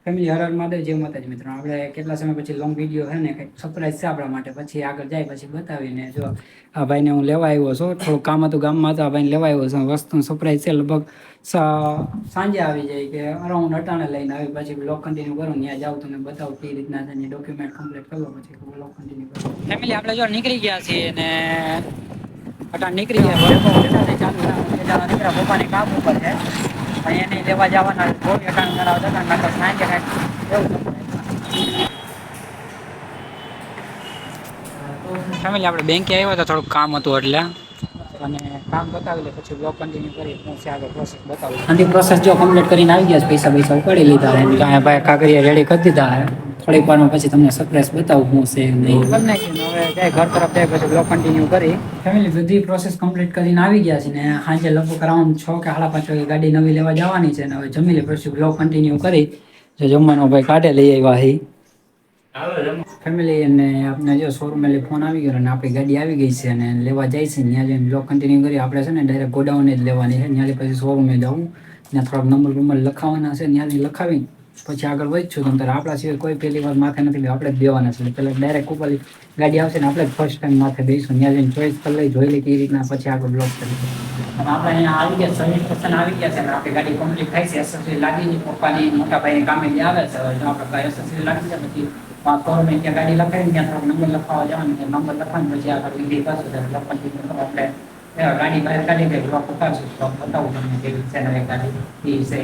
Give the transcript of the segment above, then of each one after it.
Family Har Har Mahadev, જય માતાજી મિત્રો. આપણે કેટલા સમય પછી લોંગ વિડીયો છે ને કંઈક સરપ્રાઈઝ છે આપણા માટે, પછી આગળ જાય પછી બતાવીને. જો આ ભાઈને હું લેવા આવ્યો છું, થોડું કામ હતું ગામમાં, તો આ ભાઈને લેવા આવ્યો છું. વસ્તુ સરપ્રાઈઝ છે, લગભગ સાંજે આવી જાય કે અરાઉન્ડ અટાણે લઈને આવી, પછી બ્લોગ કન્ટિન્યુ કરું. ત્યાં જાઉં તમને બતાવું કઈ રીતના છે, ડોક્યુમેન્ટ કમ્પ્લીટ કરો પછી બ્લોગ કન્ટિન્યુ કરું. ફેમિલી આપણે જો નીકળી ગયા છીએ ને અટાણ નીકળી ગયા ચાલુ પપ્પાને કામ ઉપર છે, એને લેવા જવાના. કોઈ અટાણ કરાવતા હતા સાંજે ફેમિલી આપણે બેંકે આવ્યા હતા, થોડુંક કામ હતું એટલે, અને કામ બતાવી લે પછી બ્લોગ કન્ટિન્યુ કરી હું આગળ પ્રોસેસ બતાવું. આની પ્રોસેસ જો કમ્પ્લીટ કરીને આવી ગયા, પૈસા ઉપાડી લીધા છે, અહીંયા ભાઈ કાગળિયા રેડી કરી દીધા છે. થોડીક વારમાં પછી તમને સરપ્રાઈઝ બતાવું હું છે નહીં. હવે જાય ઘર તરફ જાય પછી બ્લોગ કન્ટિન્યુ કરી. ફેમિલી બધી પ્રોસેસ કમ્પ્લીટ કરીને આવી ગયા છે ને સાંજે લગભગ અરાઉન્ડ 6 કે 5:30 વાગે ગાડી નવી લેવા જવાની છે. ને હવે જમી લે પછી બ્લોગ કન્ટિન્યુ કરી. જો જમવાનો ભાઈ કાઢે લઈ આવ્યા હી ફેમિલી, અને આપણે જો શોરૂમે ફોન આવી ગયો અને આપણી ગાડી આવી ગઈ છે અને લેવા જાય છે. ત્યાં જઈને બ્લોગ કન્ટિન્યુ કરી. આપણે છે ને ડાયરેક્ટ ગોડાઉન જ લેવાની છે, ત્યાંથી પછી શોરૂમે જવું, ત્યાં થોડાક નંબર લખાવાના છે, ત્યાંથી લખાવી પછી આગળ વધશું. તમ તારે આપણા સિવાય કોઈ પહેલી વાર માથે નથી, આપણે જ દેવાના છે. પેલા ડાયરેક્ટ ઉપર ગાડી આવશે ને આપણે જ ફર્સ્ટ ટાઈમ માથે દઈશું. ત્યાં જઈને ચોઈસ કરી લઈ, જોઈ લઈ કઈ રીતના, પછી આગળ બ્લોગ કરી. અને આપણે અહીંયા આવી ગયા, સર્વિસ સ્ટેશન આવી ગયા છે અને આપણી ગાડી કમ્પ્લીટ થાય છે. એસએસરી લાગી, પપ્પાની મોટા ભાઈને કામે આવે છે. આપણે એસએસરી લાગી જાય પછી શોરૂમે ત્યાં ગાડી લખાવીને ત્યાં થોડોક નંબર લખાવા જવાનું, ત્યાં નંબર લખાવીને પછી આગળ વિડીયો કરશું. આપણે ગાડી બહાર કાઢી ગઈ બ્લોક ઉતારશું, બ્લોક બતાવું તમને કેવી છે ગાડી એ છે.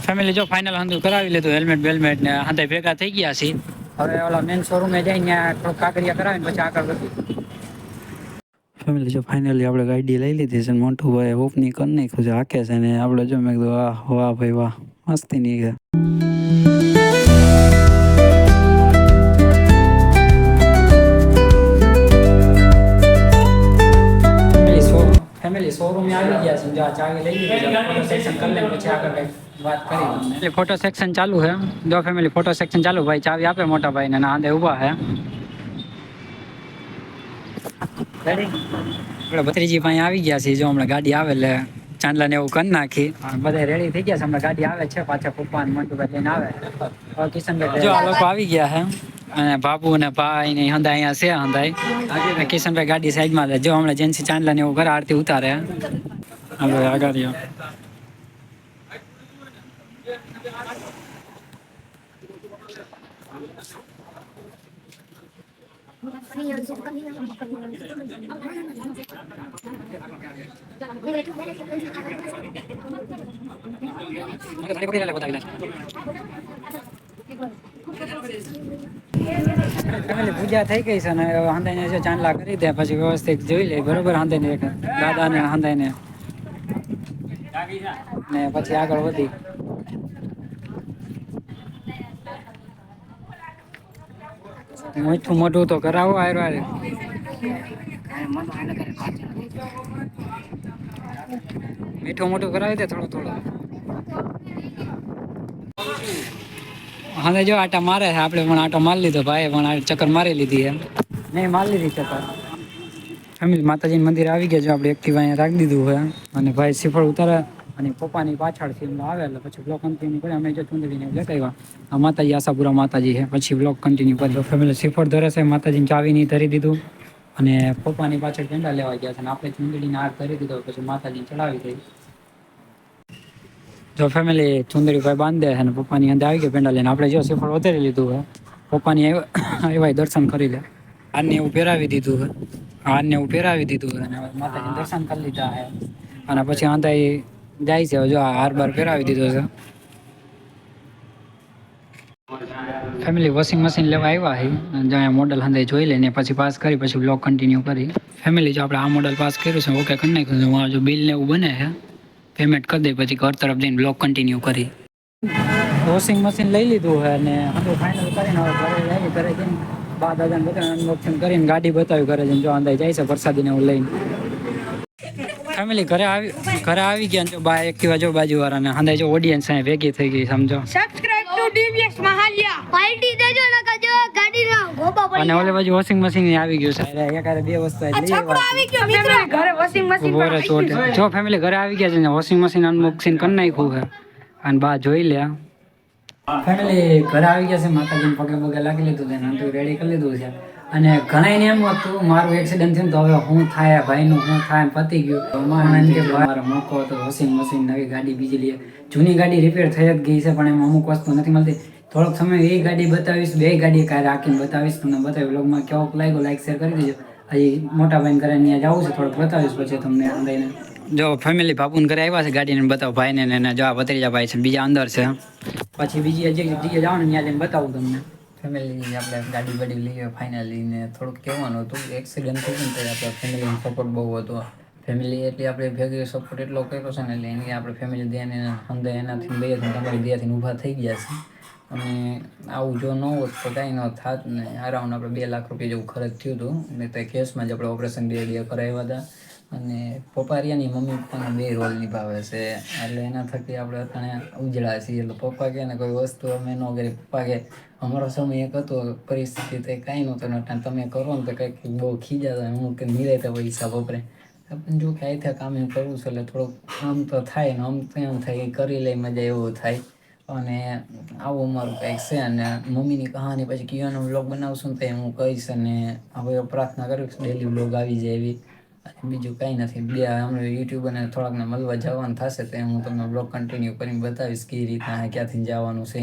ફેમિલી જો ફાઇનલ હંધું કરાવી લીધું, હેલ્મેટ બેલ્મેટ ને હાથે ભેગા થઈ ગયા છે. હવે ઓલા મેન શોરૂમે જઈને ત્યાં થોડુંક કાગળિયા કરાવીને પછી આગળ વધી. ફેમિલી જો ફાઇનલી આપણે ગાડી લઈ લીધી છે. મોટું ભાઈ ઓપનિંગ કરી નાખ્યું છે, હાકે છે ને આપણે જો મેં કીધું વાહ ભાઈ વાહ, મસ્તી નહીં છે. ફેમિલી શોરૂમે આવી ગયા છે, જો ચાવી લઈ લીધી, ફોટો સેક્શન કરી લે પછી આગળ કઈ વાત કરી. ફોટો સેક્શન ચાલુ છે, જો ફેમિલી ફોટો સેક્શન ચાલુ. ભાઈ ચાવી આપે મોટા ભાઈ ને, આંધે ઊભા છે. આપણે ભત્રીજી પાસે આવી ગયા છીએ. જો હમણાં ગાડી આવે એટલે ચાંદલા ને એવું કરી નાખી, બધા રેડી થઈ ગયા છે. હમણાં ગાડી આવે છે, પાછા પપ્પા ને મંટુભાઈ લઈને આવે. કિશનભાઈ જો આ લોકો આવી ગયા છે, અને બાબુ ને ભાઈ ને હંધાઈ અહીંયા છે. હંધાઈ કિશનભાઈ ગાડી સાઈડમાં લે. જો હમણાં જેન્સી ચાંદલા ને એવું ઘરે આરતી ઉતારે. હવે આગળ પૂજા થઈ ગઈ છે ને હાંધાઈને જો ચાંદલા કરી દે પછી વ્યવસ્થિત જોઈ લે બરોબર. હાંધાઈને દાદા ને હાંધાઈને ને પછી આગળ વધી. મીઠું મોઢું તો કરાવો આયરો. મીઠું મોઢું કરાવી દે થોડું. હવે જો આટા મારે છે, આપણે પણ આટો મારી લીધો. ભાઈ પણ ચક્કર મારી લીધી એમ નહીં, મારી લીધી ચક્કર. ફેમિલી માતાજીનું મંદિર આવી ગયા. જો આપણે એક્ટિવા અહીંયા રાખી દીધું હોય અને ભાઈ શ્રીફળ ઉતારે અને પપ્પાની પાછળથી આવે એટલે પછી બ્લોક કન્ટિન્યુ કરે. અમે જો ચુંદડીને લેતા આવ્યા. આ માતાજી આશાપુરા માતાજી છે. પછી બ્લોક કન્ટિન્યુ કરી. ફેમિલી શ્રીફળ ધરે છે, માતાજીની ચાવી નહીં ધરી દીધું અને પપ્પાની પાછળ ઝંડા લેવા ગયા છે અને આપણે ચુંદડીને હાર ધરી દીધો. પછી માતાજીને ચડાવી દઈ. જો ફેમિલી ચુંદડી ભાઈ બાંધે છે અને પપ્પાની અંદર આવી ગયા પેંડા લઈને. આપણે જો શ્રીફળ વધારી લીધું હોય, પપ્પાની આવ્યા દર્શન કરી લે. આને એવું પહેરાવી દીધું હોય, આને એવું પહેરાવી દીધું હોય અને માતાજીને દર્શન કરી લીધા છે. અને પછી આંધા જાય છે. જો આ હાર બાર પહેરાવી દીધો છે. ફેમિલી વોશિંગ મશીન લેવા આવ્યા છે. જો અહીંયા મોડલ હંધાઈ જોઈ લઈને પછી પાસ કરી પછી બ્લોગ કન્ટિન્યુ કરી. ફેમિલી જો આપણે આ મોડલ પાસ કર્યું છે, ઓકે કરી નાખ્યું છે. જો બિલ ને એવું બને છે, પેમેન્ટ કરી દઈ પછી ઘર તરફ જઈને બ્લોગ કન્ટિન્યુ કરી. વોશિંગ મશીન લઈ લીધું છે અને હવે ફાઇનલ કરીને હવે ઘરે જઈએ. ઘરે જઈને બા દાદાને બધા અનબોક્સિંગ કરીને ગાડી બતાવી. ઘરે જઈને જો અંદાજ જાય છે વરસાદીને એવું લઈને. ફેમિલી ઘરે આવી ગયા. જો બા એક્ટિવા જો બાજુ વાળાને અંદાજ જો ઓડિયન્સ અહીંયા ભેગી થઈ ગઈ સમજો. સબસ્ક્રાઇબ પાર્ટી દેજો ને કજો ગાડીના ગોબા પડી અને ઓલે બાજુ વોશિંગ મશીન આવી ગયું છે એકારે બે વસ્તુ આવી ગયો મિત્રો ઘરે વોશિંગ મશીન જો ફેમિલી ઘરે આવી ગયા છે ને વોશિંગ મશીન અનબોક્સિંગ કરી નાખ્યું છે અને બા જોઈ લે ફેમિલી ઘરે આવી ગયા છે માતાજીને પગે પગે લાગી લીધું છે ને રેડી કરી લીધું છે અને ઘણાને એમ હતું મારું એક્સિડન્ટ થયું તો હવે શું થાય ભાઈનું શું થાય પતી ગયું મારો મોકો હતો વોશિંગ મશીન નવી ગાડી બીજી લઈએ જૂની ગાડી રિપેર થઈ જ ગઈ છે પણ એમાં અમુક વસ્તુ નથી મળતી થોડોક સમય એ ગાડી બતાવીશ બે ગાડી કાંઈ રાખીને બતાવીશ તમને બતાવી વ્લોગમાં કેવોક લાગ્યો લાઈક શેર કરી દેજો હજી મોટા ભાઈને ઘરે ત્યાં જવું છે થોડુંક બતાવીશ પછી તમને અંદરને જો ફેમિલી બાપુને ઘરે આવ્યા છે ગાડીને બતાવો ભાઈને ને જો ભત્રીજા ભાઈ છે બીજા અંદર છે પછી બીજી જગ્યાએ જવાનું ત્યાં જઈને બતાવું તમને ફેમિલી આપણે ગાડી બાડી લઈએ ફાઇનલી ને થોડુંક કહેવાનું હતું એક્સિડન્ટ થઈ ગયું તો આપણે ફેમિલીનો સપોર્ટ બહુ હતો ફેમિલી એટલે આપણે ભેગી સપોર્ટ એટલો કર્યો છે ને એટલે એની આપણે ફેમિલી ધ્યાન એના અંદર એનાથી બે તમારી દયાથી ઊભા થઈ ગયા છે અને આવું જો ન હોત તો કાંઈ ન થાત ને અરાઉન્ડ આપણે 2 લાખ રૂપિયા જેવું ખર્ચ થયું હતું ને તે કેસમાં જ આપણે ઓપરેશન બે કરાવ્યા હતા અને પપ્પારિયાની મમ્મી પપ્પાનો 2 રોલ નિભાવે છે એટલે એના થકી આપણે અત્યારે ઉજળા છીએ એટલે પપ્પા કહે ને કોઈ વસ્તુ અમે ન કરી પપ્પા કહે અમારો સમય એક હતો પરિસ્થિતિ તે કાંઈ નહોતું ને તમે કરો ને તો કંઈક બહુ ખીજાતા હું કે નિરાતે પૈસા વપરે પણ જો કે આથી કામ એમ કરવું છે એટલે થોડુંક આમ તો થાય ને આમ તો એમ થાય કરી લઈ મજા એવું થાય અને આવું અમારું કંઈક છે અને મમ્મીની કહાની પછી કિયાનો વ્લોગ બનાવશું ને તો હું કહીશ અને હવે પ્રાર્થના કરીશ ડેલી વ્લોગ આવી જાય એવી બીજું કાંઈ નથી બે અમે યુટ્યુબ અને થોડાકને મળવા જવાનું થશે તો હું તમને બ્લોગ કન્ટિન્યુ કરીને બતાવીશ કઈ રીતના ક્યાંથી જવાનું છે